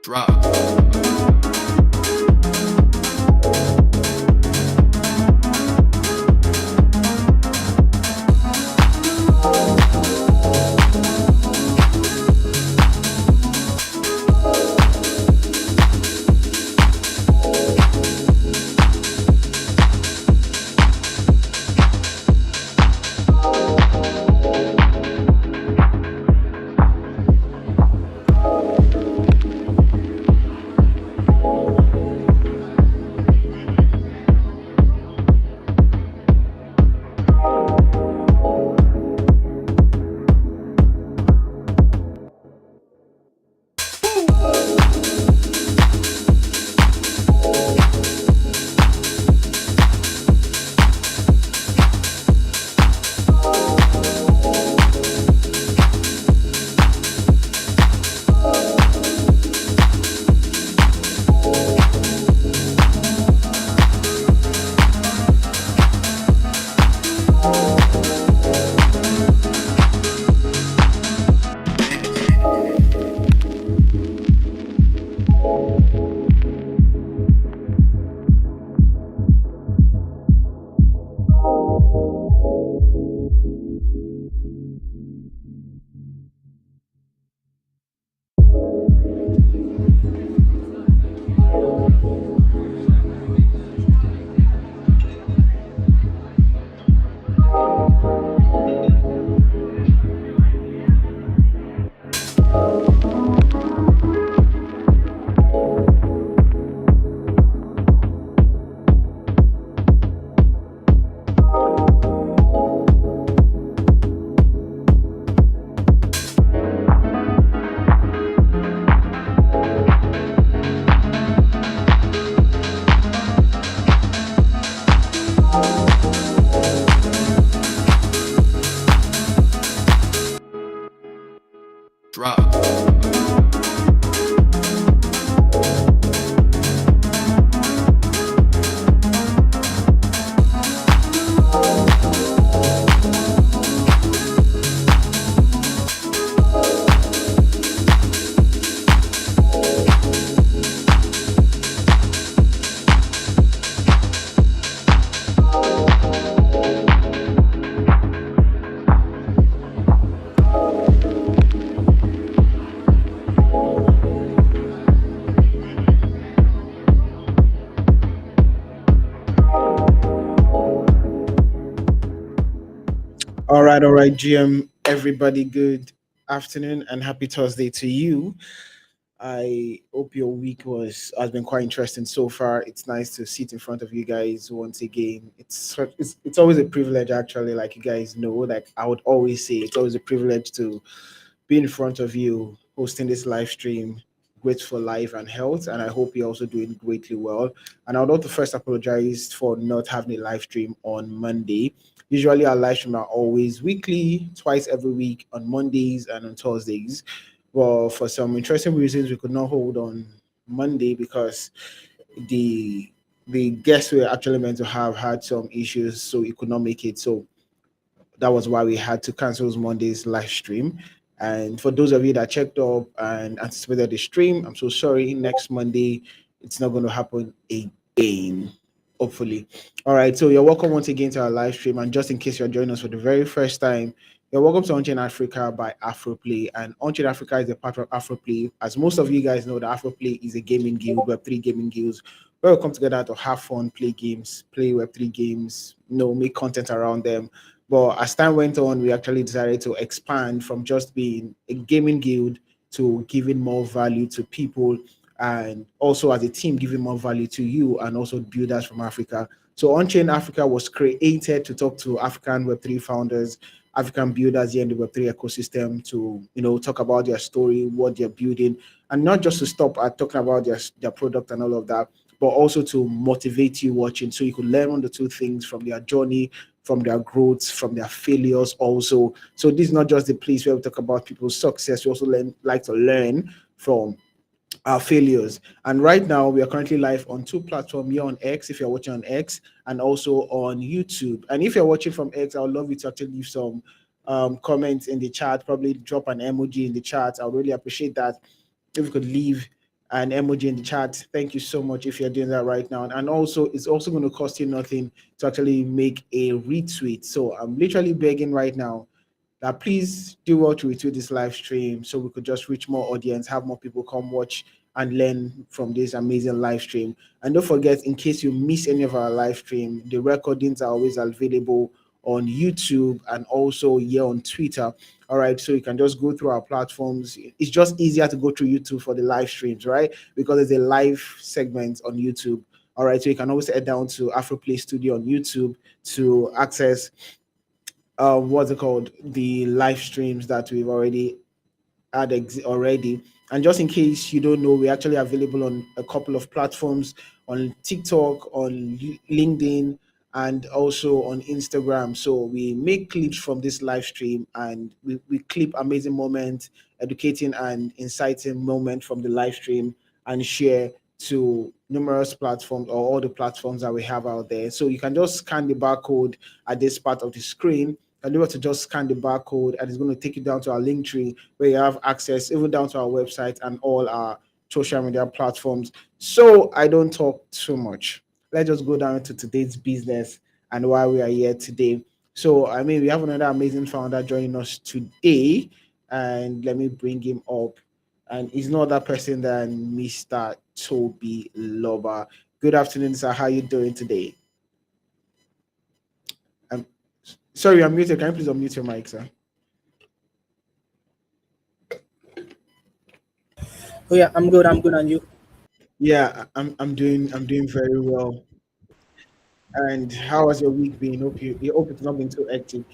Drop. Drop. All right, GM. Everybody, good afternoon and happy Thursday to you. I hope your week has been quite interesting so far. It's nice to sit in front of you guys once again. It's always a privilege, actually. Like you guys know, like I would always say, it's always a privilege to be in front of you hosting this live stream. Great for life and health, and I hope you're also doing greatly well. And I would like to first apologize for not having a live stream on Monday. Usually, our live stream are always weekly, twice every week on Mondays and on Thursdays. Well, for some interesting reasons, we could not hold on Monday because the the guest we were actually meant to have had some issues, so he could not make it. So that was why we had to cancel Monday's live stream. And for those of you that checked up and anticipated the stream, I'm so sorry. Next Monday, it's not going to happen again. Hopefully. All right. So you're welcome once again to our live stream. And just in case you're joining us for the very first time, you're welcome to Onchain Africa by Afroplay. And Onchain Africa is a part of Afroplay. As most of you guys know, the Afroplay is a gaming guild, Web3 gaming guilds, where we come together to have fun, play games, play Web3 games, make content around them. But as time went on, we actually decided to expand from just being a gaming guild to giving more value to people, and also as a team giving more value to you and also builders from Africa. So Onchain Africa was created to talk to African Web3 founders, African builders here in the Web3 ecosystem to, talk about their story, what they're building, and not just to stop at talking about their product and all of that, but also to motivate you watching so you could learn on the two things from their journey, from their growths, from their failures also. So this is not just the place where we talk about people's success. We also like to learn from our failures. And right now, we are currently live on two platforms here on X, if you're watching on X, and also on YouTube. And if you're watching from X, I would love you to actually leave some comments in the chat, probably drop an emoji in the chat. I would really appreciate that if you could leave an emoji in the chat. Thank you so much if you're doing that right now. And also, it's also going to cost you nothing to actually make a retweet. So I'm literally begging right now that please do well to retweet this live stream so we could just reach more audience, have more people come watch and learn from this amazing live stream. And don't forget, in case you miss any of our live stream, the recordings are always available on YouTube and also here on Twitter. All right, so you can just go through our platforms. It's just easier to go through YouTube for the live streams, right? Because there's a live segment on YouTube. All right, so you can always head down to Afroplay Studio on YouTube to access what's it called, the live streams that we've already already. And just in case you don't know, we're actually available on a couple of platforms, on TikTok, on LinkedIn, and also on Instagram. So we make clips from this live stream and we clip amazing moments, educating and inciting moment from the live stream and share to numerous platforms or all the platforms that we have out there. So you can just scan the barcode at this part of the screen and you able to just scan the barcode and it's going to take you down to our link tree where you have access even down to our website and all our social media platforms. So I don't talk too much. Let's just go down to today's business and why we are here today. So I mean, we have another amazing founder joining us today, and let me bring him up. And he's not that person than Mr. Toby Loba. Good afternoon, sir. How are you doing today? Um, Sorry, I'm muted. Can you please unmute your mic, sir? Oh yeah, I'm good. I'm good, and you? Yeah, I'm doing very well. And how has your week been? Hope it's not been too hectic.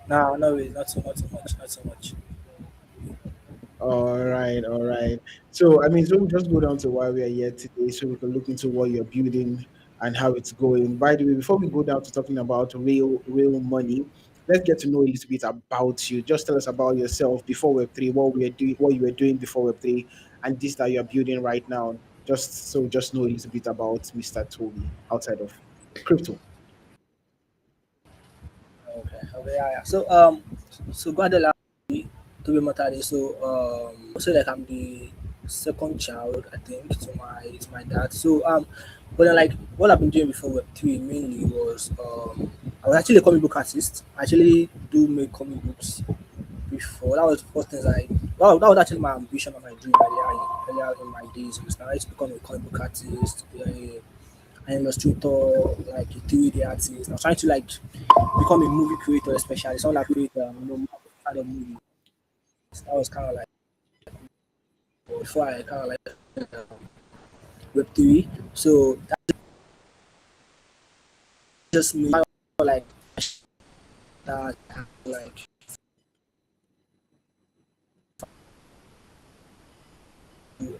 Nah, no, way, not so much, not so much. All right, all right. So I mean, so we'll just go down to why we are here today, so we can look into what you're building and how it's going. By the way, before we go down to talking about real money, let's get to know a little bit about you. Just tell us about yourself before Web3, what we are doing, what you were doing before Web3, and this that you're building right now. Just know a little bit about Mr. Toby outside of crypto. Okay, okay, yeah, yeah. So Guadala to be Matade. So like I'm the second child, I think, to my dad. But then like what I've been doing before Web3 mainly was I was actually a comic book artist. I actually do make comic books before. That was the first things that was actually my ambition and my dream earlier in my days. Was now I used to become a comic book artist, an illustrator, like a 3D artist. I was trying to like become a movie creator, especially someone that create kind of movies. That was kind of like before I kind of like Web3. So that just me like that like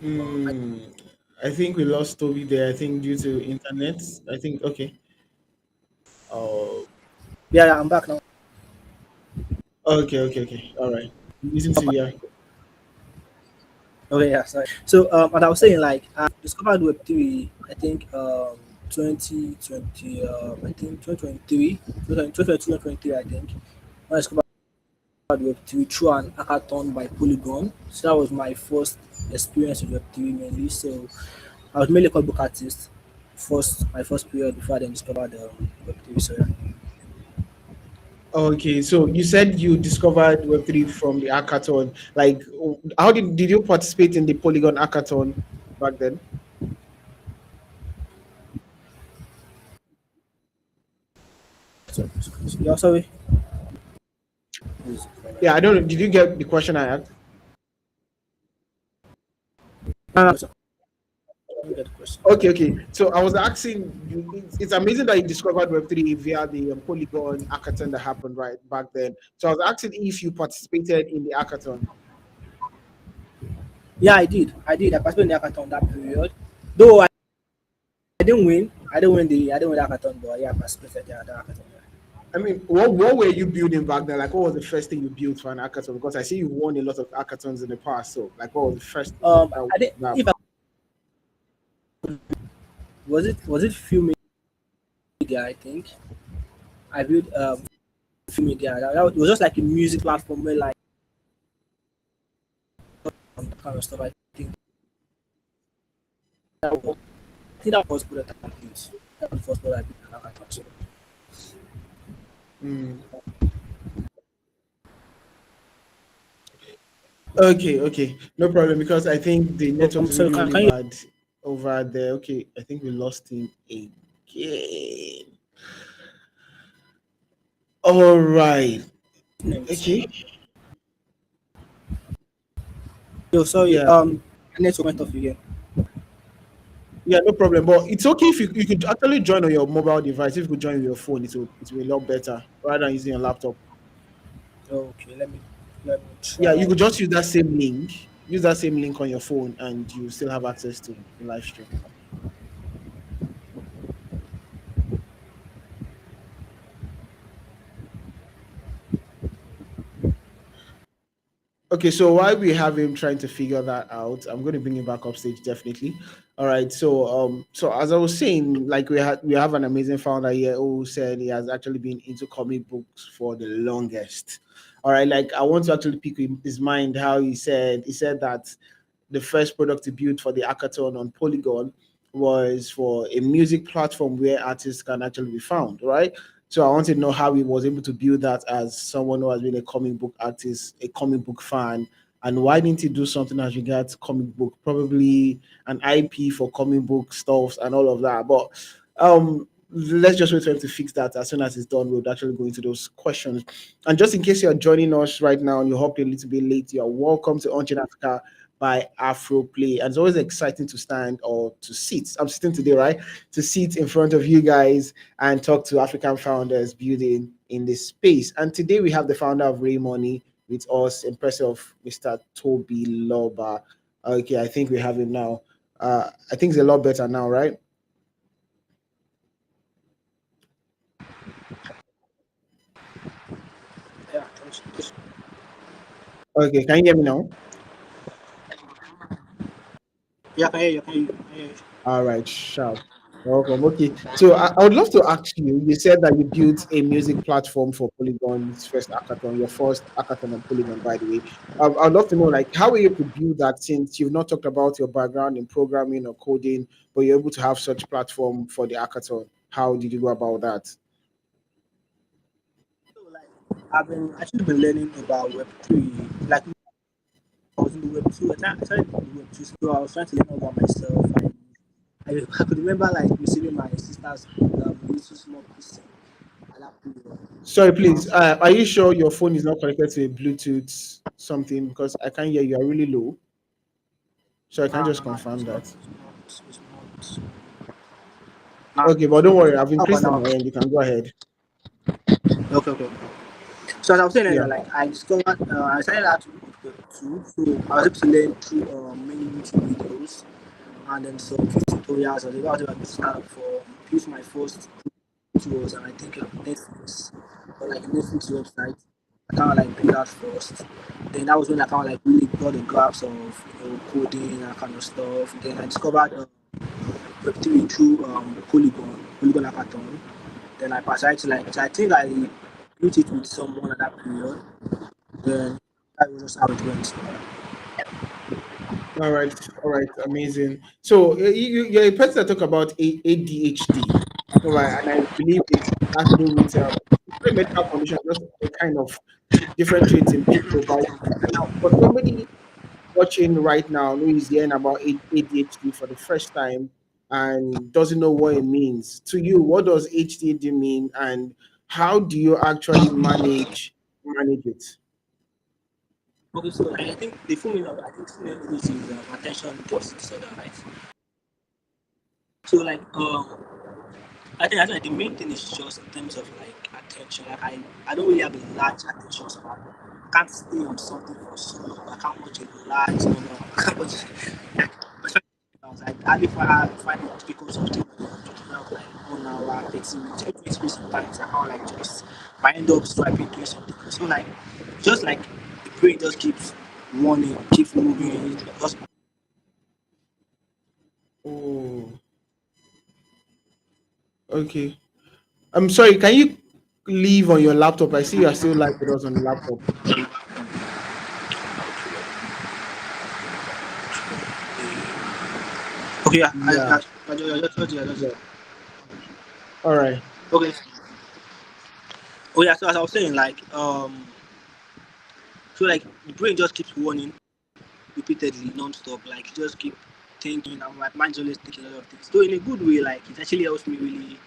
Hmm. I think we lost Toby there. I think due to internet. I think okay. Oh, yeah, yeah, I'm back now. okay, okay, okay. All right. Listen to you. Yeah. Okay, yeah, sorry. And I was saying like I discovered Web3. I think 2020. I think 2023, 2023. I think when I discovered Web3 through an hackathon by Polygon. So that was my first experience with Web3 mainly. So I was mainly a comic book artist. My first period before I then discovered Web3. So yeah. Okay, so you said you discovered Web3 from the hackathon. Like, how did you participate in the Polygon hackathon back then? Yeah, sorry. Yeah, I don't know. Did you get the question I asked? So, let me get the question. Okay, okay. So I was asking you, it's amazing that you discovered Web3 via the Polygon hackathon that happened right back then. So I was asking if you participated in the hackathon. Yeah, I did. I participated in the hackathon that period. Though I didn't win. I didn't win the hackathon, but yeah, I participated in the hackathon. Yeah. I mean, what were you building back then? Like, what was the first thing you built for an hackathon? Because I see you won a lot of hackathons in the past. So, like, what was the first thing I did. that If I, was it film media, I think I built film media. It was just like a music platform where like kind of stuff. That was, I think that was good at that point. That was the first product I built an hackathon. So, Mm. Okay, okay, no problem. Because I think the network is so really, can, really can you bad over there. Okay, I think we lost him again. All right. name it? Okay. Yo, sorry, Yeah. network went off again. Yeah, no problem. But it's okay if you could actually join on your mobile device. If you could join with your phone, it will be a lot better rather than using a laptop. Okay, let me Yeah, you try. could just use that same link. Use that same link on your phone, and you still have access to the live stream. Okay, so while we have him trying to figure that out, I'm going to bring him back up stage definitely. All right. So as I was saying, like we have an amazing founder here who said he has actually been into comic books for the longest. All right, like I want to actually pick his mind how he said that the first product he built for the hackathon on Polygon was for a music platform where artists can actually be found, right? So I want to know how he was able to build that as someone who has been a comic book artist, a comic book fan, and why didn't he do something as regards comic book, probably an IP for comic book stuffs and all of that. But let's just wait for him to fix that. As soon as it's done, we'll actually go into those questions. And just in case you're joining us right now and you hopped a little bit late, you're welcome to Onchain Africa by Afro Play. And it's always exciting to stand or to sit. I'm sitting today, right? To sit in front of you guys and talk to African founders building in this space. And today we have the founder of Ray Money with us, impressive Mr. Toby Loba. Okay, I think we have him now. I think it's a lot better now, right? Yeah, Okay, can you hear me now? yeah, I can hear you. I can hear you. I can hear you. All right, sharp. Welcome. Okay, so I would love to ask you. You said that you built a music platform for Polygon's first hackathon, your first hackathon on Polygon, by the way. I'd love to know, like, how were you able to build that since you've not talked about your background in programming or coding, but you're able to have such platform for the hackathon? How did you go about that? So, like, I've been learning about Web3. Like, I was in the Web2. I started in the Web2, so I was trying to learn about myself. I could remember like receiving my sister's little small PC at that period. Sorry, Um, please. Are you sure your phone is not connected to a Bluetooth something? Because I can't hear you. You're really low. So I can just confirm it's not, that. it's not, Okay, but it's don't not. worry. I've How about increased on now? my end. You can go ahead. Okay, okay. So as I was saying Yeah. earlier, like I discovered, I started out to Web2, so I was able to learn through many YouTube videos and then some few tutorials. I was able to start up for use my first tools and I think Netflix or like Netflix website. I kind of like build that first. Then that was when I kind of like really got the grasp of coding and that kind of stuff. Then I discovered Web3 through Polygon Hackathon. Then I decided to like, so I think I built it with someone at that period. Then that was just how it went. All right, amazing. So you're a person that talk about ADHD, all right, and I believe it has to do with a medical condition, just a kind of different traits in people. But now, for somebody watching right now who is hearing about ADHD for the first time and doesn't know what it means, to you, what does ADHD mean, and how do you actually manage it? Okay, so I think the full meaning of I think full meaning is attention deficit disorder, right? So like I think the main thing is just in terms of like attention. Like I don't really have a large attention span. I can't stay on something for so long. I can't watch a large number. I can't watch. Like I find it difficult something like 1 hour, 30 minutes, 20 minutes sometimes. I can't like just I end up swiping doing something. So like just like the brain just keeps running, keeps moving. Mm. Just Oh, okay. I'm sorry, can you leave on your laptop? I see you are still live with us on the laptop. Okay, yeah, Yeah. I just Yeah. All right. okay. Oh yeah, so as I was saying, like so like the brain just keeps warning repeatedly, non-stop. Like you just keep thinking, and my mind's always thinking a lot of things. So in a good way, like it actually helps me really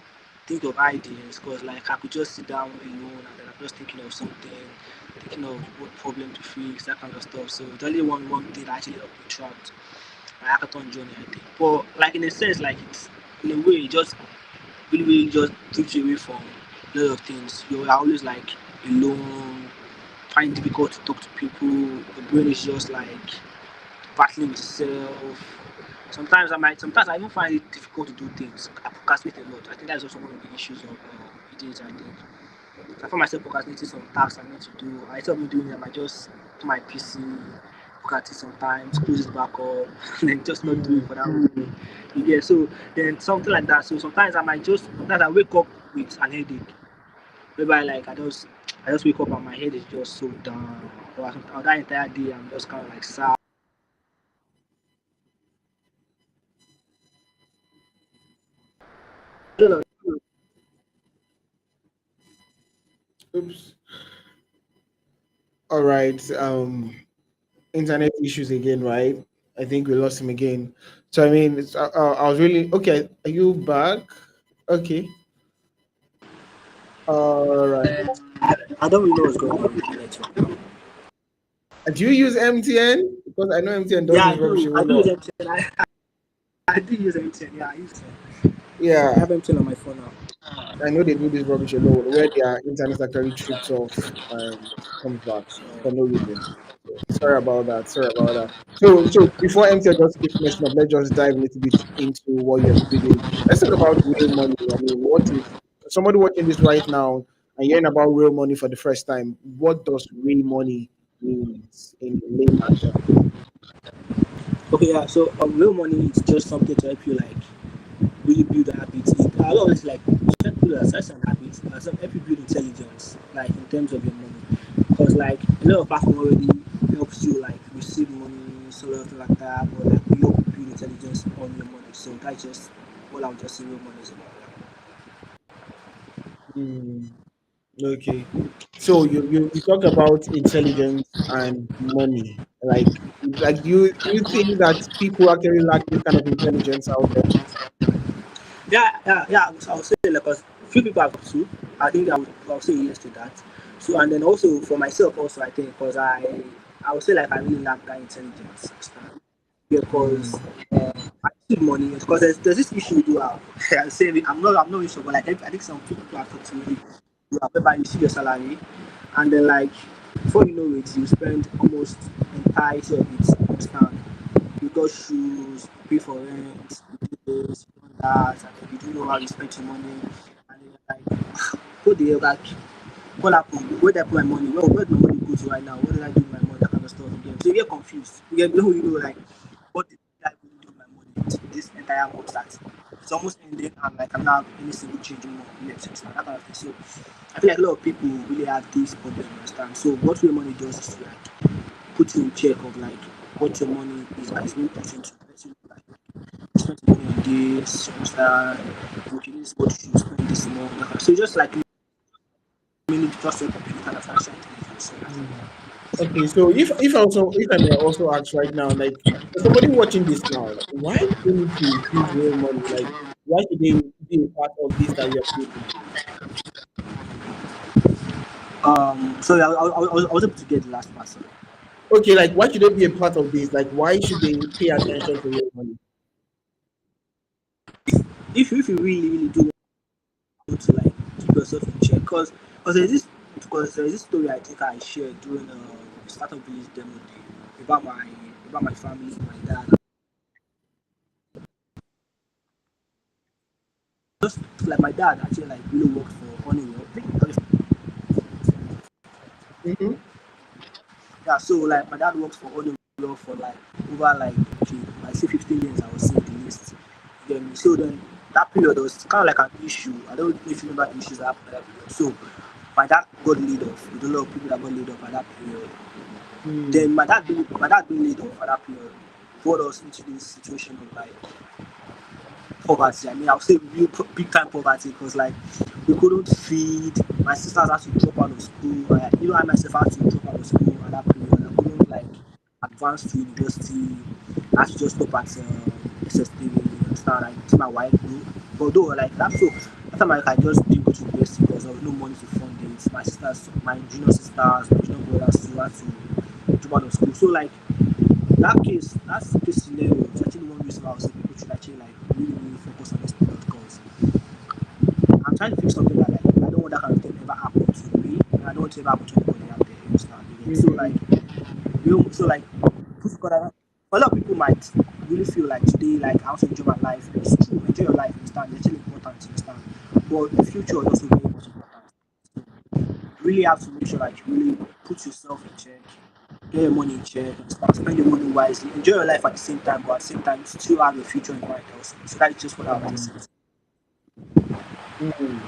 think of ideas because like I could just sit down alone and then I'm just thinking of something, thinking of what problem to fix, that kind of stuff. So it's only one thing that actually helped me throughout my hackathon journey, I think. But like in a sense, like it's in a way it just really just keeps you away from a lot of things. You're always like alone, find it difficult to talk to people. The brain is just like battling with itself. Sometimes I even find it difficult to do things. I procrastinate a lot. I think that's also one of the issues of ADHD. I think so I find myself procrastinating some tasks I need to do. I instead of me doing them, I just do my PC, procrastinate sometimes, close it back up, and then just not do it Mm. for that week. You get so then something like that. So sometimes I wake up with an headache. Maybe I just wake up and my head is just so down. Or that entire day I'm just kind of like sad. I don't know. Oops. All right. Internet issues again, right? I think we lost him again. So I mean, I was really okay. Are you back? Okay. All right. I don't really know what's going on with the network now. Do you use MTN? Because I know MTN does Yeah, this rubbish a I whole do use lot. MTN. I do use MTN. Yeah, I use it. I Yeah, have MTN on my phone now. I know they do this rubbish a lot where their internet actually trips off and comes back So for no reason. Sorry about that. Sorry about that. So before MTN just keeps messing up, let's just dive a little bit into what you're building. Let's talk about real money. I mean, what is somebody watching this right now and hearing about real money for the first time? What does real money means in layman terms? okay, yeah. So real money is just something to help you like really build habits. I always like help build a certain habits. Some help you build intelligence, like in terms of your money, because like a lot of platform already helps you like receive money, sort of like that, but like we help you build intelligence on your money. So that's just what I would just say real money is about. Hmm. Okay. So you talk about intelligence and money. You think that people actually lack this kind of intelligence out there? Yeah. So I would say like, cause few people have to. I think I would say yes to that. So and then also for myself also I think because I would say like I really lack that intelligence. Understand? Because Mm. I see money because there's this issue we do have. I say I'm not really sure, but like I think some people have to really do have, whereby you see your salary and then like before you know it you spend almost entirety of it. Understand? You got shoes, you pay for rent, you do this, you do that, and you don't know how you spend your money, and then you're like, what the hell, like, what happened? Where did I put my money? Where did my money go to right now? What did I do with my money? That kind of stuff. Again. So you get confused. You know, like, what did I really do with my money this entire month that it's almost ending and like I'm not having any single change anymore left. That kind of thing. So I feel like a lot of people really have this problem, understand? So what real money does is to like put you in check of like what your money is being put into. Let you know, like spend money on this, you understand? Okay, this is what you should spend this month. So just like many just a kind of financial intelligence. So that's it. Mm. Okay, so if I may also ask right now, like for somebody watching this now, why do they need to build real money? Like why should they be a part of this that you're building? So I was able to get the last part. Sorry. Okay, like why should they be a part of this? Like why should they pay attention to real money? If you really do want to like keep yourself in check, because there's this story I think I shared during startup village demo day about my family, my dad. Just like my dad actually like really worked for Honeywell. I think Mm-hmm. yeah, so like my dad worked for Honeywell for like over like okay, I say 15 years I was seeing the list. You get me? So then that period was kind of like an issue. I don't know if you remember the issues that happened at that period. So my dad got laid off with a lot of people that got laid off at that period. Mm. Then my dad being laid off at that period brought us into this situation of like poverty. I mean, I'll say real big time poverty because like we couldn't feed. My sisters had to drop out of school. I myself had to drop out of school at that period. I couldn't like advance to university. I had to just stop at SS3. You understand? Like to my wife, but though like that, so after my I just didn't go to university because there was no money to fund it. My sisters, my junior sisters, my junior brothers still had to drop out of school. So like that's case scenario is actually one reason why I would say people should actually like really focus on this period because I'm trying to fix something that like I don't want that kind of thing ever happen to me and I don't want to ever happen to anybody out there. You understand? So like Mm, so like put together a lot of people might really feel like today like I want to enjoy my life. It's true, enjoy your life, you understand, it's actually important, you understand. But the future is also very much important. You really have to make sure like you really put yourself in check, get your money in check, and start spend your money wisely. Enjoy your life at the same time, but at the same time, still have your future in mind also. So that's just what I would mm, say. mm.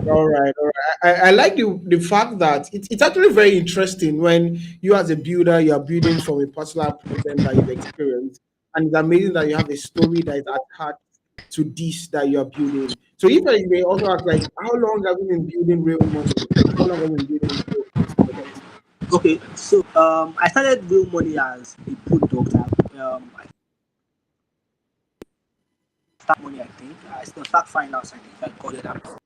All right, all right. I like the fact that it's actually very interesting when you as a builder you are building from a particular problem that you've experienced, and it's amazing that you have a story that is attached to this that you are building. So if I may also ask, like, how long have you been building real money? How long have you been building this product? Okay, so I started real money as a product. I start money, I think. I still start finance, I think I call it that.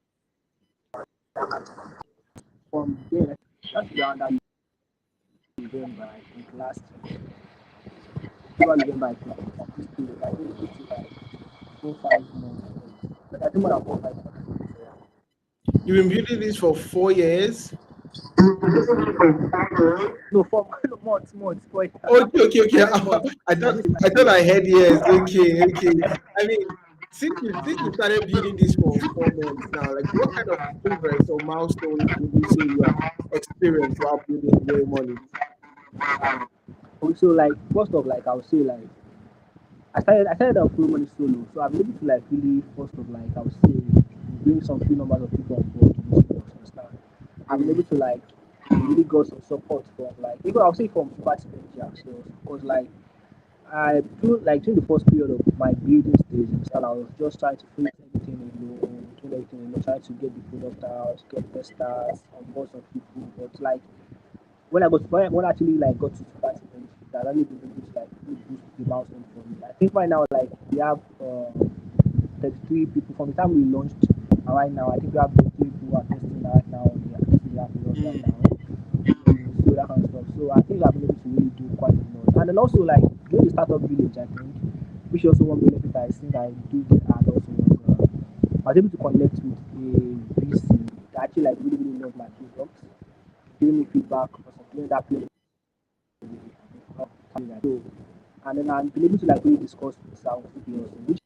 From there, that's around that November, I think last year. November, I think. This period, I think it's like 4 5 months. But I think more than 4 5 months. You've been building this for 4 years. No, for months. Boy, Okay, okay, I okay. said months. I Now thought this is I like thought years. I heard yes. Okay, okay. I mean, since you started building this for 4 months now, like what kind of progress or milestones would you say you have experienced while building real money? So like first of like I would say like I started out Pro Money solo, so I'm able to like really first of like I would say bring some few numbers of people on board to this course, understand? I've been able Mm, to like really got some support from like even I'll say from party Nigeria so because like I feel like during the first period of my building stage, you understand, I was just trying to fix everything alone, doing everything alone, trying to get the product out, get testers, on board some people, but like when I actually like got to party benefit, that really been able to like really boost the milestone for me. I think right now like we have 33 people from the time we launched. And right now, I think we have 33 people who are testing right now. They are testing their products right mm, now. So that kind of stuff. So I think I've been able to really do quite a lot. And then also like during the startup village, I think, which also one benefit I think I do get and also was I was able to connect with a VC that actually like really loved my products, giving me feedback or something during that period. So, and then I've been able to like really discuss with South also, which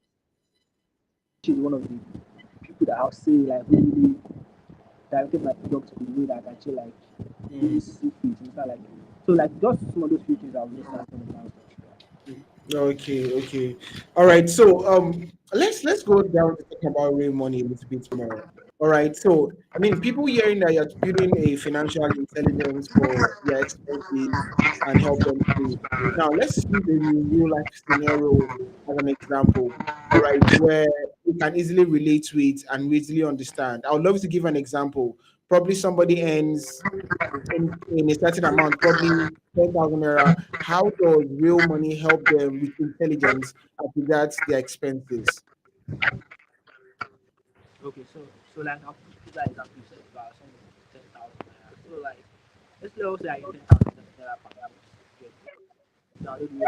is one of the people that I'll say like really directed my product in a way that I actually like really mm, see fit. It's not like so like just some of those few things I will just start from the mm. Okay, okay. All right. So let's go down to talk about real money a little bit more. All right. So I mean people hearing that you're building a financial intelligence for their expenses and help them save. Now let's use a real life scenario as an example. All right, where you can easily relate to it and easily understand. I would love to give an example. Probably somebody earns in a certain amount, probably 10,000 naira. How does real money help them with intelligence as regards their expenses? Okay, so like I'll put that example you said about something 10,000 naira. So like let's say I get 10,000 naira per month. Yeah, now let me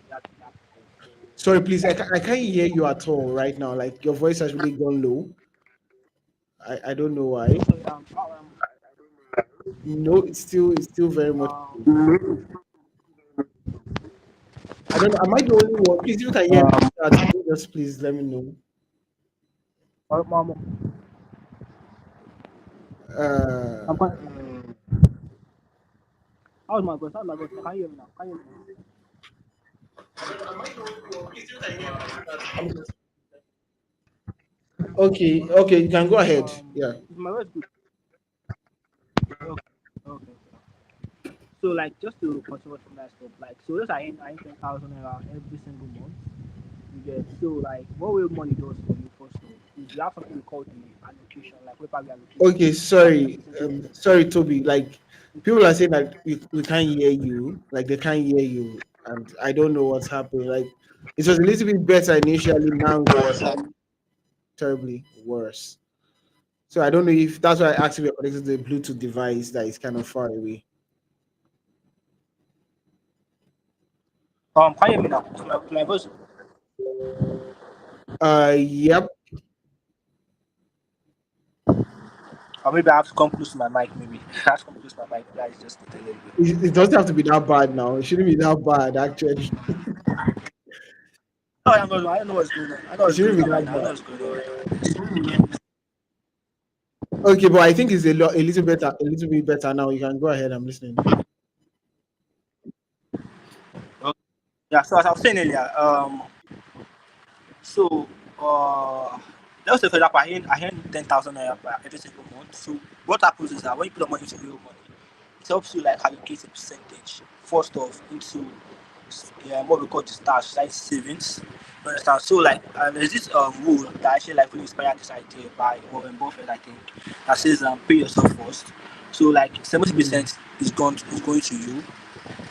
that. Sorry, please, I can't hear you at all right now. Like your voice has really gone low. I don't know why. So No, it's still very much. I don't know. Am I the only one? Please, if you can hear me, um, can you just please let me know. I'm, Uh, I'm quite, how's my voice? How's my voice? Can you hear me now? Can you hear me am I the only one? Please, if you can hear me, okay, okay, you can go now? ahead. Yeah. Is my voice good? Okay, okay. So like just to continue from that stuff, like so just I earn 10,000 naira every single month. You get so like what real money does for you first of all is you have something we call the allocation, like where we allocate Okay, like a sorry, percentage sorry, Toby. Like people are saying that we can't hear you, like they can't hear you, and I don't know what's happening. Like it was a little bit better initially, now it's becoming terribly worse. So I don't know if that's why I asked if you're connected to the Bluetooth device that is kind of far away. can you hear me now? My voice Yep. or maybe I have to come close to my mic maybe. I have to come close to my mic. That is just a little bit. It doesn't have to be that bad now. It shouldn't be that bad, actually. No, I don't know what's going on. I know It what's shouldn't going be on right that now. I know bad. what's going on right now. Okay, but I think it's a little better, a little bit better now. You can go ahead. I'm listening. Okay. Yeah, so as I was saying earlier, so let's say for example I earn 10,000 naira per every single month. So what happens is that when you put the money into real money, it helps you like allocate a percentage first off into what we call the stash, like savings. You understand? So like there's this rule that actually like really inspired this idea by Warren Buffett, I think, that says pay yourself first. So like Hmm. 70% is going to you.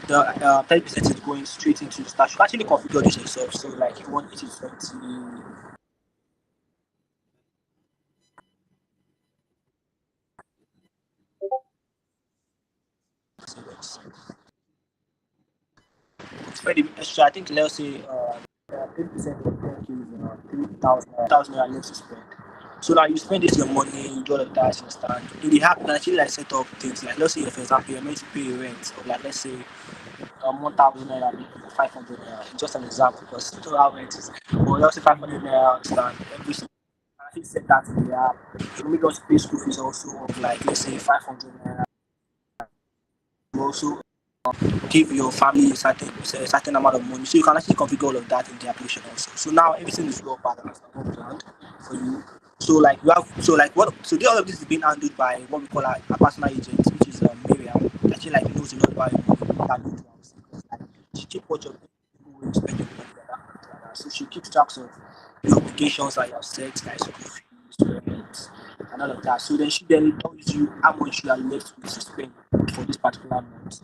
The 30% is going straight into the stash. You can actually configure this yourself. So like if you want 80-20 savings. Spread the extra. I think let's say 30% of 10K is 3,000 naira left to spend. So now you spend this your money, you do all of that, you understand. In the app, you can actually like set up things like let's say for example you're meant to pay rent of like let's say 1,000 naira, maybe 500 naira. Just an example because you know how rent is. Or let's say 500 naira, understand every single. I actually set that in the app. You maybe also pay school fees also of like let's say 500 naira. You also give your family a certain amount of money. So you can actually configure all of that in the application also. So now everything is well balanced and well planned for you. So like you have so like what so all of this is being handled by what we call a personal agent, which is Miriam. Actually like knows a lot about your money than you do. Because like she keep watch of where you spend your money like that. So she keeps tracks of the obligations that you have set, like school fees, rent, and all of that. So then she then tells you how much you are left with to spend for this particular month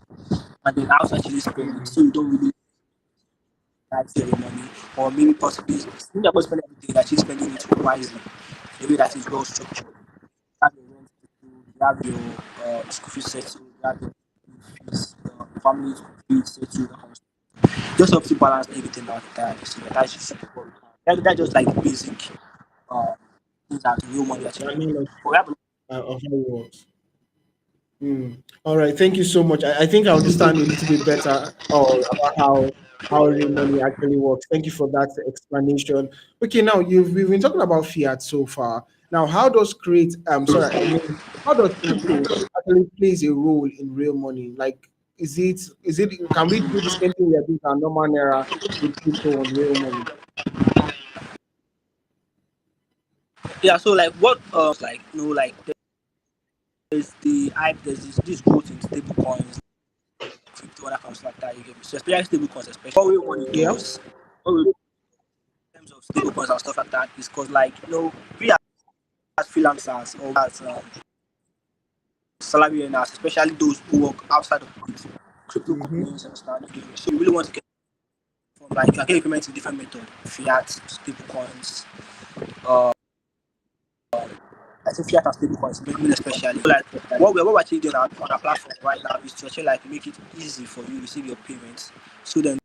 and then how to actually spend it Hmm. so you don't really like save your money or maybe possibly when you're spending everything actually spending it wisely in a way that is well structured. You have your rent settled, you have your school fees settled, you have your fees, family school fees settled, that kind of stuff. Just helps you balance everything out entirely. So that's just what we can. That's just like the basic uh, things that real money actually I do. mean, like, But we have a of how it works. Mm. All right, thank you so much. I think I understand a little bit better about how real money actually works. Thank you for that explanation. Okay, now we've been talking about fiat so far. Now, how does create sorry, I mean, how does crypto actually plays a role in real money? Like, is it can we do the same thing we are doing on normal era with crypto on real money? yeah, so like what like like there's the hype, there's this growth in stable coins crypto and that kind of stuff like that. You get me? So especially stable coins, especially what real money Yeah. does, what real in terms of stable coins and stuff like that, is because like we as freelancers or as salary earners, especially those who work outside of crypto Mm-hmm. companies, understand? You get me? So you really want to get from like you can get implement in different methods, fiat, stable coins, uh, I think fiat and stable coins, mainly especially. So, like what we're actually doing on our platform right now is to actually like make it easy for you to receive your payments. So then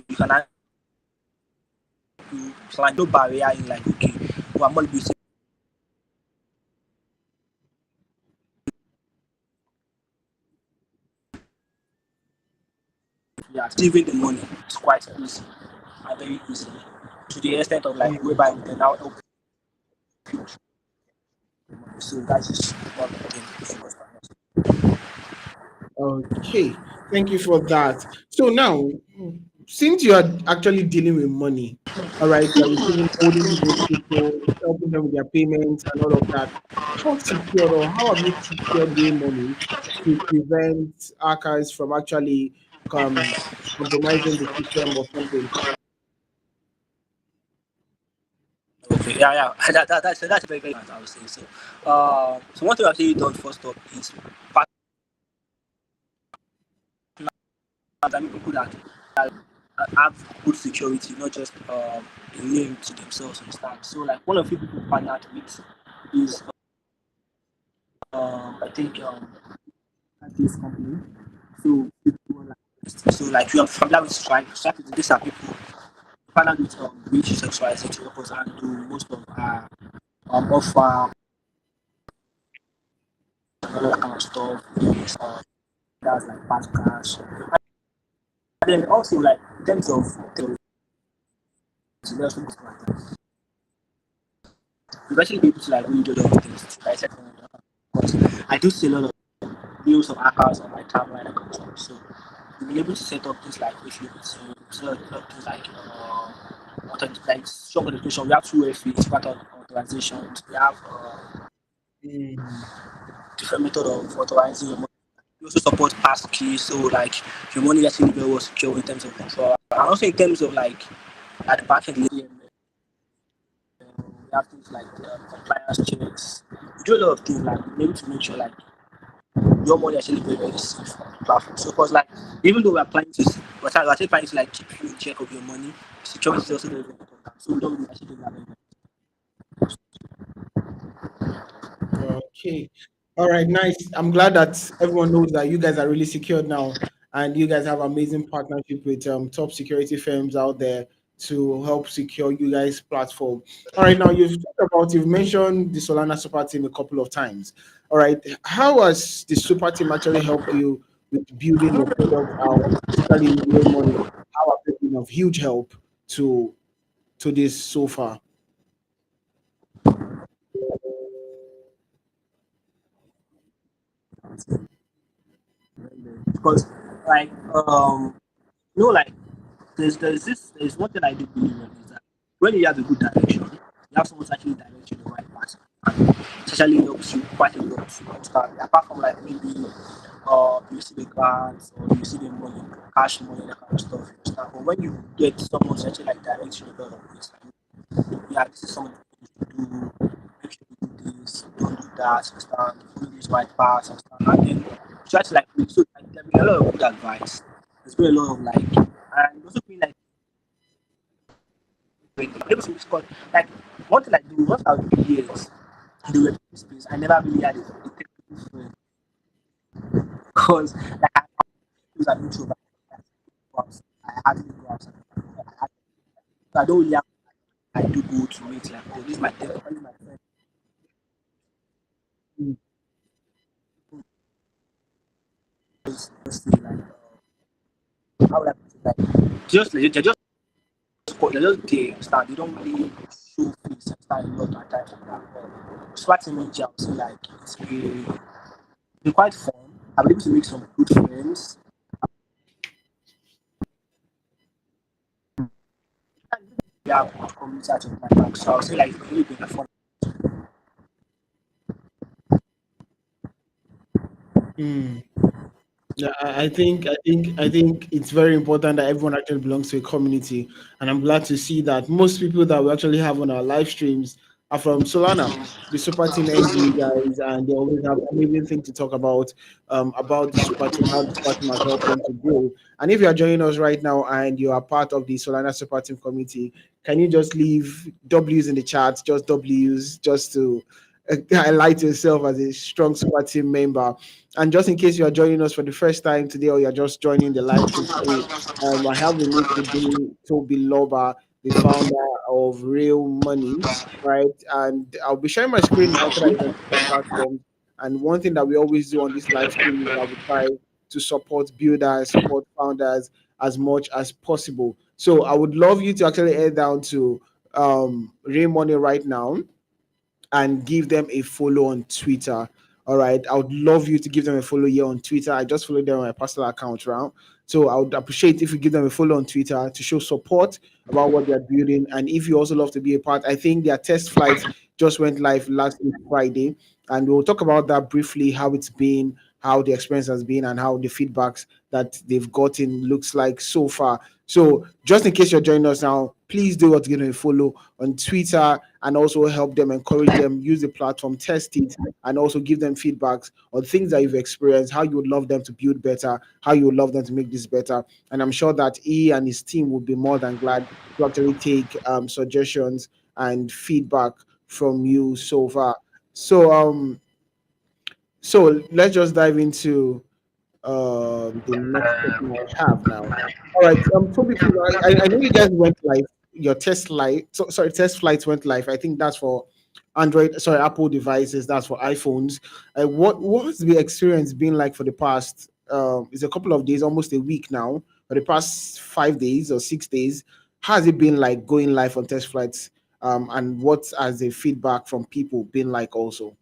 you can to plan no barrier in like okay, well, I'm going to be receiving the money. It's quite easy and very easy to the extent of like Mm. whereby we can now help you. So that is one thing we focus on. Okay, thank you for that. So now, since you are actually dealing with money, all right, you are receiving holding people's crypto, helping them with their payments and all of that. How secure or how have you secured real money to prevent hackers from actually um, compromising the system or something. Okay, yeah, yeah. That's very, very important, I would say. So one thing I've actually done first up is partners. I mean, people that have good security, not just a name to themselves, understand. So, like, one of the people partnered with is, I think, this company. So, people like you are familiar with Stripe. Stripe is these are people partnered with which XYZ to help us handle most of our offer and all that kind of stuff. Yes, that's like fast cash. And then also like in terms of technology, there's also good like that. You actually be able to like really do a lot of things to dissect from it. Because I do see a lot of news of hackers on my timeline and kind of stuff. So you'll be able to set up things like if you to set up things like strong authentication. We have two FAs, part of authorizations. We have Mm. different method of authorizing your money. We also support pass keys, so like your money actually very well secure in terms of control. And also in terms of like at the back end, we have things like compliance checks. We do a lot of things like we need to make sure like your money actually very very safe on the platform. So because like even though we're actually planning to like keep you in check of your money, security is also very very important. So we don't really actually do that very Okay. All right, nice. I'm glad that everyone knows that you guys are really secured now and you guys have amazing partnership with top security firms out there to help secure you guys' platform. All right, now you've mentioned the Solana Super Team a couple of times. All right, how has the Super Team actually helped you with building your product out, especially in real money? How have they been of huge help to this so far? because like you know like there's one thing I do believe in is that when you have a good direction, you have someone to actually direct you in the right path. And it actually helps you quite a lot to understand. Apart from like maybe you receive a grant or you receive a money, cash money, that kind of stuff, you understand. But when you get someone to actually like direct you in a lot of ways, like, yeah, this is something you should do, make sure you do this, don't do that, understand, follow this right path, understand. And then try to like so like, there been a lot of good advice. There's been a lot of like and also been like able to score. Like one thing I do, once I was years in the web space, I never really had a technical friend because like I was an introvert. I hardly go outside. I don't really have I do go to it like oh this is my tech, this is my friend. Just say like how would I put it like they just they start they don't really show face and start a lot at times like that. But swat image I would say like it's been quite fun. I've been able to make some good friends. We have good community out of my back. So I would say like it's really been a fun. Mm. Yeah, I think it's very important that everyone actually belongs to a community, and I'm glad to see that most people that we actually have on our live streams are from Solana, the Super Team NG guys, and they always have amazing thing to talk about the Super Team, how the Super Team has helped them to grow. And if you are joining us right now and you are part of the Solana Super Team community, can you just leave W's in the chat, just W's, just to highlight yourself as a strong Super Team member. And just in case you are joining us for the first time today or you're just joining the live stream today, I have with me today Toby Loba, the founder of Real Money, right? And I'll be sharing my screen now so that you can see the platform. And one thing that we always do on this live stream is that we try to support builders, support founders as much as possible. So I would love you to actually head down to Real Money right now and give them a follow on Twitter. All right. I would love you to give them a follow here on Twitter. I just followed them on my personal account now. So I would appreciate if you give them a follow on Twitter to show support about what they're building. And if you also love to be a part, I think their test flight just went live last week Friday. And we'll talk about that briefly, how it's been, how the experience has been and how the feedbacks that they've gotten looks like so far. So just in case you're joining us now, please do what you're going to follow on Twitter and also help them, encourage them, use the platform, test it, and also give them feedbacks on things that you've experienced, how you would love them to build better, how you would love them to make this better. And I'm sure that he and his team would be more than glad to actually take suggestions and feedback from you so far. So so let's just dive into the next question I have now. All right, Toby, please, I know you guys went live. Your test live, sorry, test flights went live. I think that's for Android, sorry, Apple devices. That's for iPhones. What's the experience been like for the past? It's a couple of days, almost a week now. For the past 5 days or 6 days, how has it been like going live on test flights? And what has the feedback from people been like also?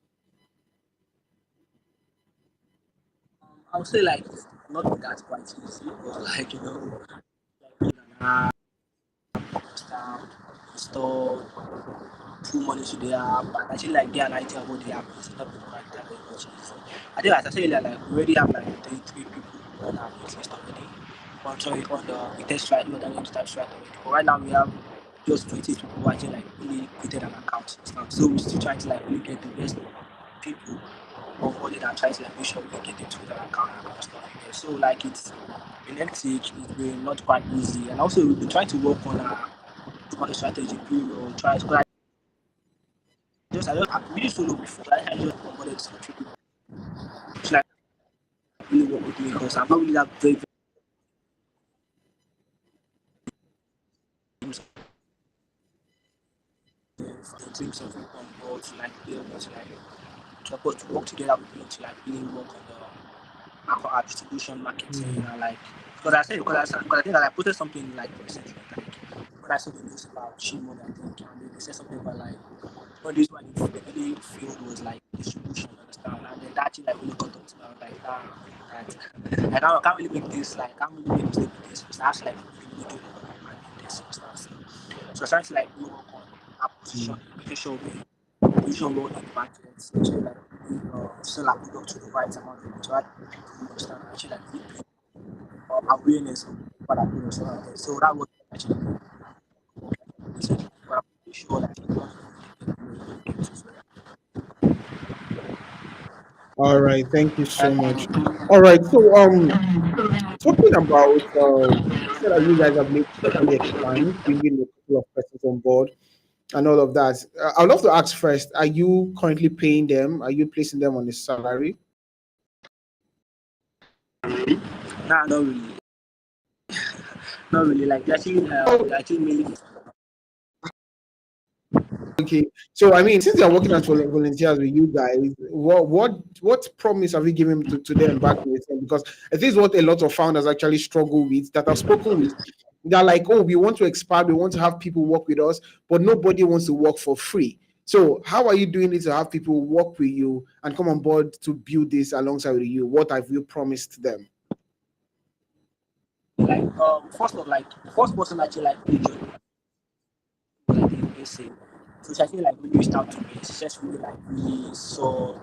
I would say like it's not that quite easy, but like like an app, install, put money to the app, and actually like get an idea about the app. It's not been quite that very much easy. I think as I said, like we already have like three people on our wait list already. On the test right, we're going to start right already. But right now we have just 20 people who actually like really created an account. So we're still trying to like really get the best people on it and trying to like make sure we get into the account and stuff like that. So like it's been hectic, it's been not quite easy, and also we've been trying to work on a strategy build or try to I really solo before. I just wanted to trick people to like really work with me because I'm not really that very in terms of on board to like be able to like to work together with me to like really work on our distribution marketing and like because I think that I posted something like recently like when I saw the news about Shimon I think and they said something about like one reason why they really failed was like distribution, understand? And then that thing like really got up to me. I was like, that I can't really make this like I can't really make mistake with this because I have to like really do it and this understand. So I was trying to like really work on our position, making sure we position well in the market, so like we sell our product to the right amount of people to people understand actually like really awareness of what our products are. So that was actually but I'm pretty sure that All right, thank you so much. All right, so talking about you said that you guys have made certainly expand, bringing a couple of persons on board and all of that. I'd love to ask first: are you currently paying them? Are you placing them on a salary? nah, not really. Like Oh, they actually mainly okay. So I mean, since they are working as volunteers with you guys, what promise have you given to them back in the time? Because I think it's what a lot of founders actually struggle with that I've spoken with. They're like, oh, we want to expand, we want to have people work with us, but nobody wants to work for free. So how are you doing it to have people work with you and come on board to build this alongside with you? What have you promised them? like the first person actually like really joined like the essay. So she actually like really reached out to me. She just really like really saw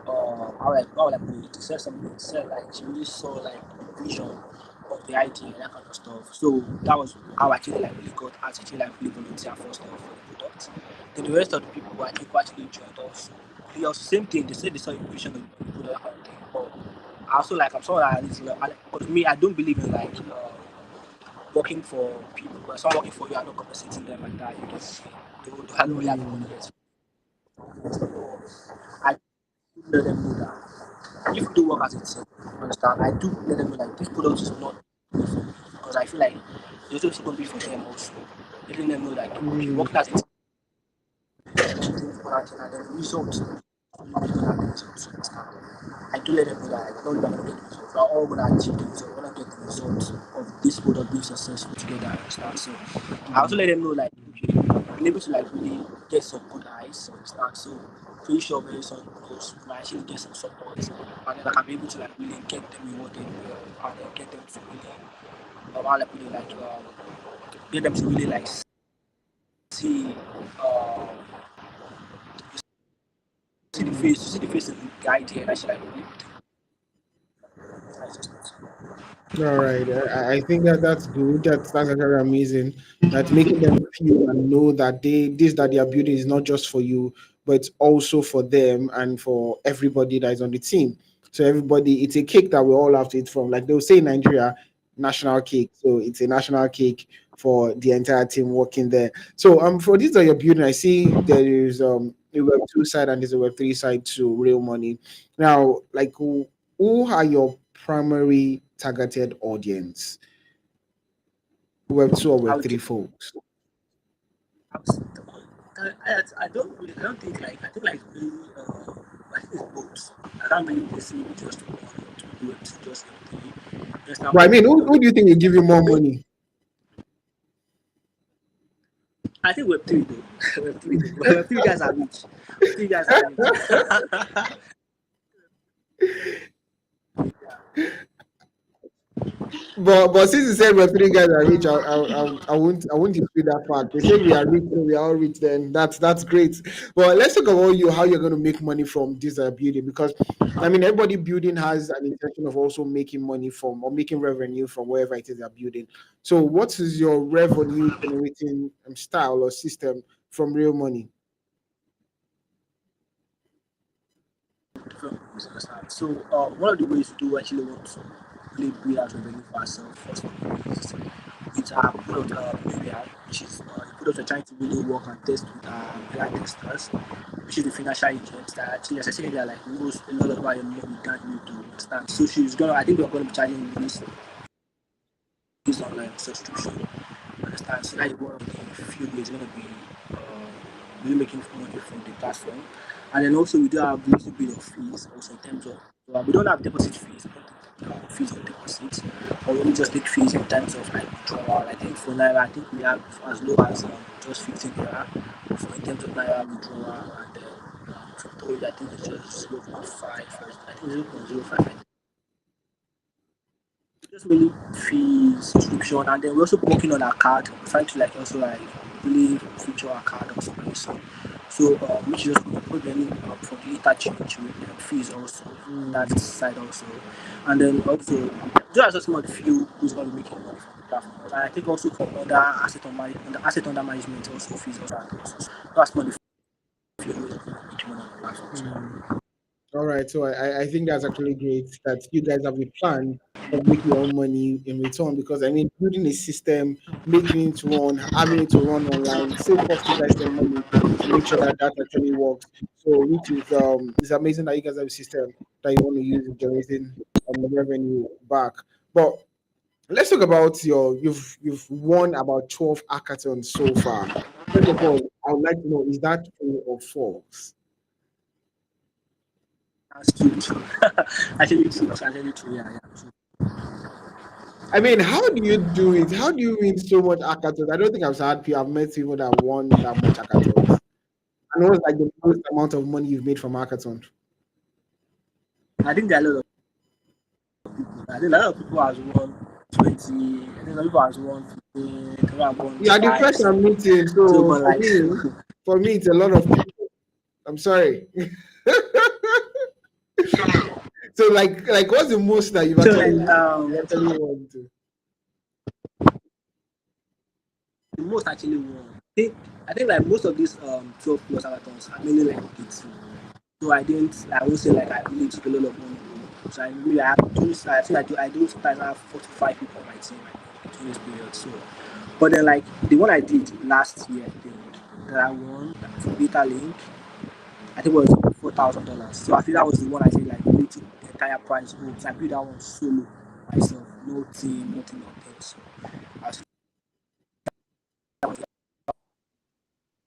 how would I put it? She said something. She said like she really saw like the vision of the idea and that kind of stuff. So that was how I actually like really got out actually like really volunteer first off for the product. Then the rest of the people who actually joined us. They also same thing. They said they saw the vision of the product that kind of thing. But I also like I'm sorry that it's like because me I don't believe in like working for people. But someone working for you, are not compensating them like that. You just they don't really have the money Mm, yet. I let them know that if we do work as a team, understand, I do let them know that this product is not good for me because I feel like it's also going to be for them also. Letting them know that if you're mm, working as a team, and the result I do let them know that I don't want to get the results. We're all going to achieve the result. We're going to get the results of this product being successful together. Understand? So I also let them know like okay, I'm able to like really get some good eyes. Understand? So pretty sure very soon those might actually get some support, and then I can be able to like really get them rewarded and then get them to really, how like really like get them to really like see um see the face of the guy here and actually like really All right, I think that that's good. That's very amazing. That making them feel and know that this that they are building is not just for you, but it's also for them and for everybody that is on the team. So everybody, it's a cake that we all have to eat from. Like they'll say in Nigeria, national cake. So it's a national cake for the entire team working there. So for this that you're building, I see there is a Web 2 side and there's a Web 3 side to real money. Now, like who are your primary targeted audience? Web 2 or I Web would 3 think folks? I don't think like I think like really I think it's both. I don't really see just one to do it just the just now But I more mean, people who do you think will give you more money? I think Web three though. Web three though. Web three guys are rich. Web three guys are rich. But since you said Web 3 guys are rich, I won't dispute that fact. They say we are rich, so we are all rich. Then that's great. But let's talk about you, how you're going to make money from this building, because I mean everybody building has an intention of also making money from or making revenue from wherever it is they're building. So what is your revenue generating style or system from real money? From business side. So one of the ways to actually want to really build out revenue for ourselves first of all is with our product area, which is the product we're trying to really work and test with our beta testers, which is the financial agents that actually, as I said, they are like knows a lot about your money you can't need to understand. So she's gonna, I think we're gonna be charging this online subscription. Understand? So that is one of the few ways going to be really making money from the platform. And then also we do have a little bit of fees also in terms of we don't have deposit fees, we don't take fees on deposits, or we only just take fees in terms of like withdrawal. I think for Naira, I think we have as low as just 15 Naira for in terms of Naira withdrawal, and then crypto, I think it's just 0.5, I think 0.05. Just really fee subscription, and then we're also working on our card, trying to like also like really feature our card also very soon. So which is just programming for the interchange with fees also on that Mm. side also, and then also those are just some of the few who's going to be making money from the platform. And I think also for other asset under management also fees also so that's one of the few ways of making money on the platform. So. Mm. All right, so I think that's actually great that you guys have a plan of making your own money in return, because I mean building a system, making it run, having it to run online, still cost you guys some money to make sure that that actually works. So which is it's amazing that you guys have a system that you want to use in generating revenue back. But let's talk about you've won about 12 hackathons so far. First of all, I would like to know, is that true or false? That's true. Actually true. Actually true. Yeah, yeah. True. I mean, how do you do it? How do you win so much hackathons? I don't think I've met people that won that much hackathons. And what's like the most amount of money you've made from hackathon? I think there are a lot of I think a lot of people has won 20. I think a lot of people has won 15. People have won Yeah, the 5. first So, I'm meeting. so So but like for me, it's a lot of people. I'm sorry. So like what's the most that so like you've actually won to? the most actually won. I think like most of these 12 plus marathons are mainly like kids. So I won't say like I really took a lot of money. So I really I have two I think I do sometimes have 45 people on my team like, during this period. So but then like the one I did last year, I think that I won for Beta Link, I think it was $4,000. So I think that was the one I think like really took the entire prize home. So I built that one solo myself, no team, nothing like that. So I was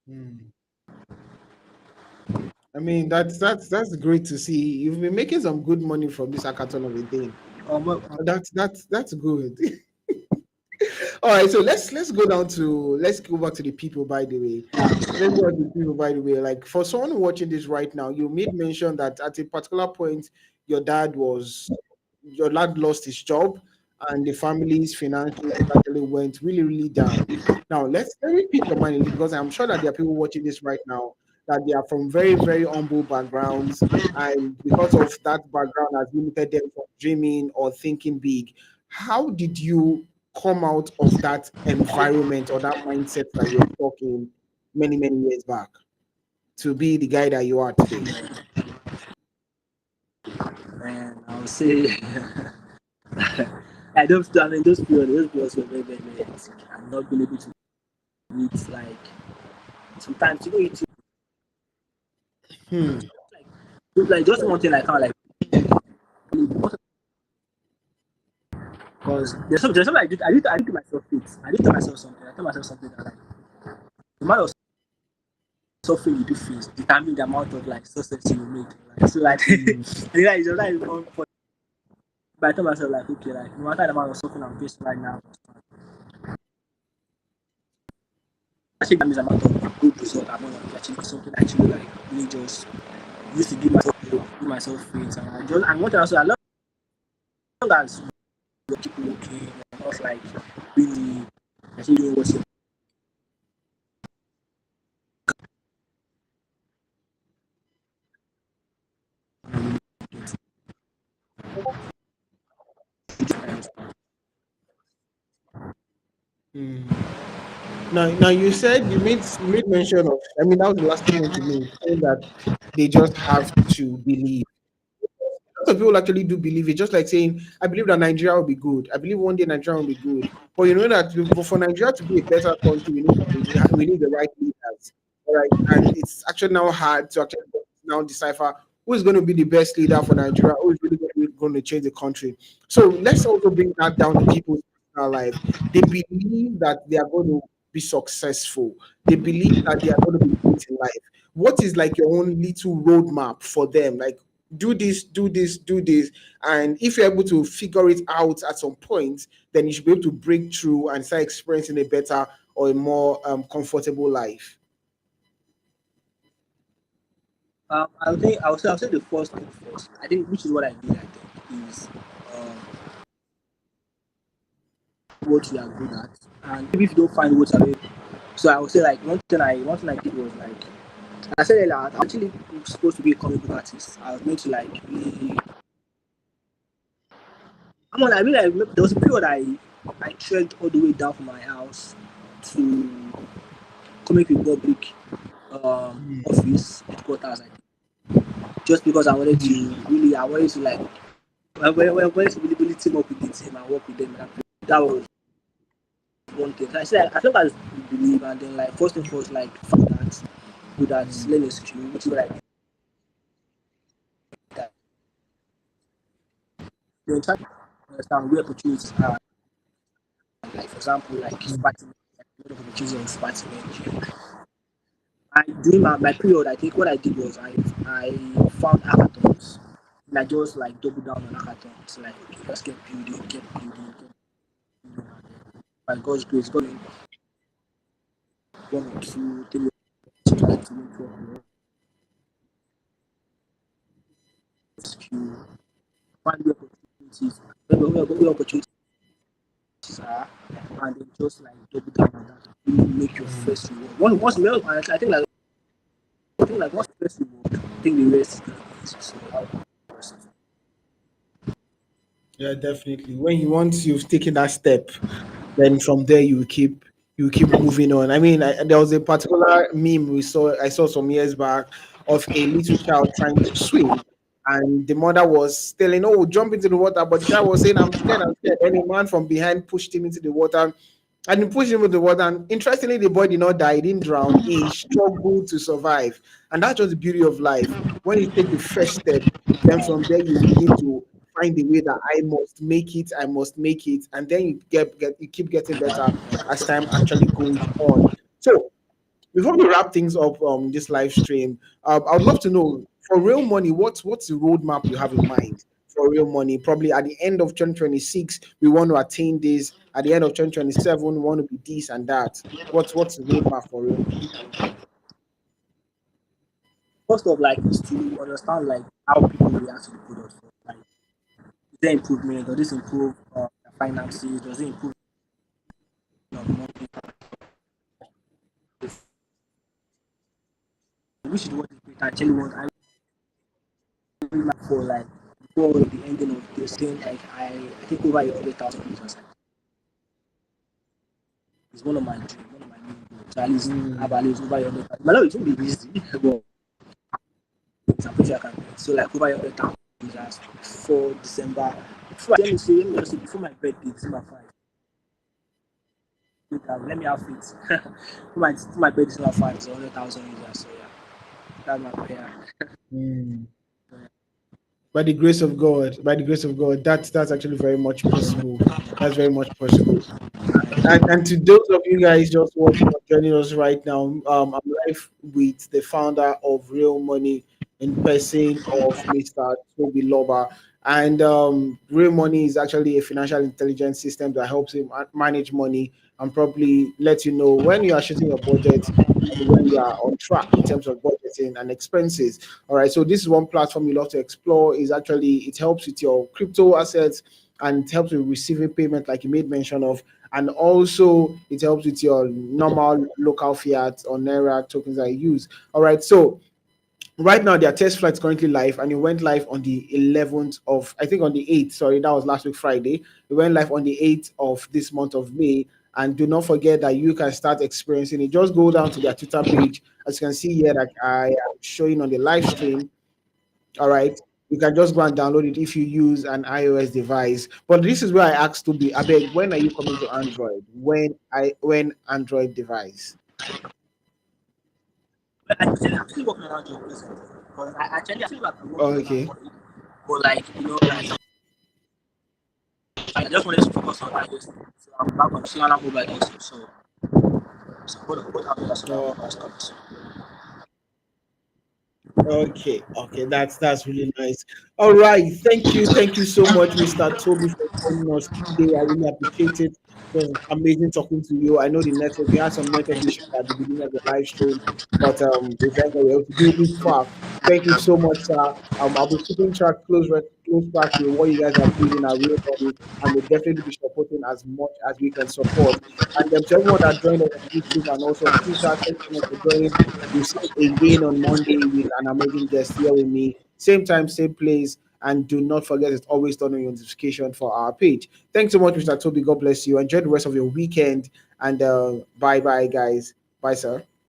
Hmm. I mean, that's great to see. You've been making some good money from this hackathon of a day. That's good. All right, so let's go back to the people. By the way, let's go back to the people. By the way, like for someone watching this right now, you made mention that at a particular point, your dad was your dad lost his job, and the family's finances actually went really, really down. Now let me pick your mind a little, because I'm sure that there are people watching this right now that they are from very, very humble backgrounds, and because of that background has limited them from dreaming or thinking big. How did you come out of that environment or that mindset that you were talking many, many years back to be the guy that you are today? And I would say I don't. I mean, those periods were very, very, very hectic. I'm not being able to eat like sometimes you know it Hmm. like just one thing I can't like because there's something I did to myself it. I did to myself something. I told myself something that like the amount of suffering you do face determine the amount of like success you will make. Like, so like Hmm. and like it's just like but I told myself like okay like no matter the amount of suffering I'm facing right now, actually that means the amount of good result I'm gonna achieve something actually like really just used to give myself hope, give myself faith and I just and one thing also I love as you keep working and not like really actually doing what you Hmm. Now you made mention of. I mean, that was the last point you made, saying that they just have to believe. Lots of people actually do believe it, just like saying, I believe that Nigeria will be good. I believe one day Nigeria will be good. But you know that for Nigeria to be a better country, we need the right leaders. All right. And it's actually now hard to actually now decipher who is going to be the best leader for Nigeria, who is really going to change the country. So let's also bring that down to people's personal life. They believe that they are going to be successful. They believe that they are going to be great in life. What is like your own little roadmap for them? Like, do this, do this, do this. And if you're able to figure it out at some point, then you should be able to break through and start experiencing a better or a more comfortable life. I'll say the first thing first. I think which is what I did. I think is um, what you are good at, and maybe if you don't find what you're good. So I would say like one thing I did was like I said earlier, I was actually supposed to be a comic book artist. I was meant to like really. I'm on. I mean, like, there was a period I trekked all the way down from my house to Comic Republic office headquarters. I think, just because I wanted to really, I wanted to like, I wanted to really team up with the team and work with them. That was one thing. So I said, as long as you believe, and then like first and first, like find that, do that, learn a skill, which is what I did. That. Then try to understand where opportunities are. Like for example, like Spartan, like a lot of opportunities on Spartan. I during my period, I think what I did was I found hackathons. And I just like double down on hackathons. Like okay, let's get building, get building, get building. By God's grace, got in one or two, three to network skill, find the opportunities, where opportunities are, and then just like double down on that. You make your first reward. Once well, I think like once first reward, I think the rest is gonna be easy. So Yeah, definitely. When you once you've taken that step, then from there you keep moving on. I mean, there was a particular meme I saw some years back of a little child trying to swim, and the mother was telling, "Oh, jump into the water," but the child was saying, "I'm scared, I'm scared." Then a man from behind pushed him into the water, and he pushed him into the water. And interestingly, the boy did not die; he didn't drown. He struggled to survive, and that's just the beauty of life. When you take the first step, then from there you begin to find the way that I must make it, I must make it, and then you keep getting better as time actually goes on. So before we wrap things up this live stream, I would love to know for real money, what's the roadmap you have in mind for real money? Probably at the end of 2026, we want to attain this. At the end of 2027, we want to be this and that. What's the roadmap for real money? first of like is to understand like how people react to the product. Like, is there improvement? Does this improve their finances? Does it improve money? which is what is great. I tell you what, I really like for like before the ending of this thing, like I think over 100,000 users. Like, it's one of my dream, one of my main goals. So at least have Mm, at least over 100,000. But now it won't be easy, but I'm pretty sure I can do it. So like over 100,000 users for December. Before, let me just say before my birthday, December 5th. Let me have faith. For my birthday, December 5th is 100,000 users. So yeah, that's my prayer. mm. By the grace of God, by the grace of God, that's actually very much possible. That's very much possible. And to those of you guys just watching or joining us right now, I'm live with the founder of Real Money in person of Mr. Toby Loba. And Real Money is actually a financial intelligence system that helps you manage money and probably let you know when you are shooting your budget and when you are on track in terms of budgeting and expenses. All right. So this is one platform you love to explore. Is actually it helps with your crypto assets and it helps with receiving payment, like you made mention of, and also it helps with your normal local fiat or naira tokens that you use. All right, so right now their test flight is currently live, and it went live on the 11th of, I think on the 8th, sorry, that was last week Friday. It went live on the 8th of this month of May. And do not forget that you can start experiencing it. Just go down to their Twitter page, as you can see here, that I am showing on the live stream. All right. You can just go and download it if you use an iOS device. But this is where I asked to be, I beg, when are you coming to Android? When Android device? But I'm still working around your present because I actually I feel like I'm Oh, working on okay. Android, but like like I just wanted to focus on iOS. So I'm back on Solana mobile also. So both have the Solana Oh, mobile stuff. So okay, okay, that's really nice. All right, thank you so much, Mr. Toby, for joining us today. I really appreciate it. It was amazing talking to you. I know the network, we had some network issues at the beginning of the live stream, but we thank God we were able to do this far. Thank you so much, sir. I'll be keeping track, close track with what you guys are building at Real Money, and we'll definitely be supporting as much as we can support. And to everyone that joined us on YouTube and also on Twitter, thank you so much for joining. We'll see you again on Monday with an amazing guest here with me. Same time, same place. And do not forget, it's always turn on your notification for our page. Thanks so much, Mr. Toby. God bless you. Enjoy the rest of your weekend. And bye bye, guys. Bye, sir.